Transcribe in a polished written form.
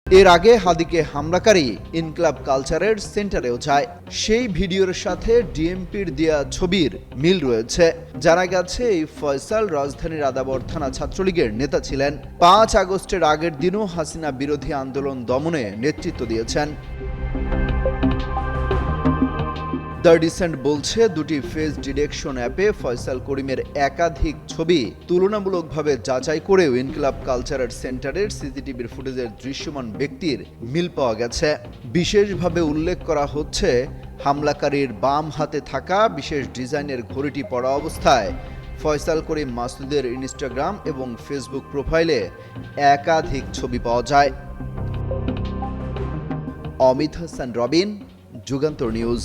এর আগে হাদিকে হামলাকারী ইনকলাব কালচারের সেন্টারেও যায়। সেই ভিডিওর সাথে ডিএমপির দেয়া ছবির মিল রয়েছে। জানা গেছে এই ফয়সাল রাজধানীর আদাবর থানা ছাত্রলীগের নেতা ছিলেন। 5 আগস্টের আগের দিনও হাসিনা বিরোধী আন্দোলন দমনে নেতৃত্ব দিয়েছেন। দ্য ডিসেন্ট বলছে, দুটি ফেস ডিটেকশন অ্যাপে ফয়সাল করিমের একাধিক ছবি তুলনামূলকভাবে যাচাই করেও ইনকলাব কালচারের সেন্টারের সিসিটিভির ফুটেজের দৃশ্যমান ব্যক্তির মিল পাওয়া গেছে। বিশেষভাবে উল্লেখ করা হচ্ছে, হামলাকারীর বাম হাতে থাকা বিশেষ ডিজাইনের ঘড়িটি পরা অবস্থায় ফয়সাল করিম মাসুদের ইনস্টাগ্রাম এবং ফেসবুক প্রোফাইলে একাধিক ছবি পাওয়া যায়। অমিত হাসান রবিন, যুগান্তর নিউজ।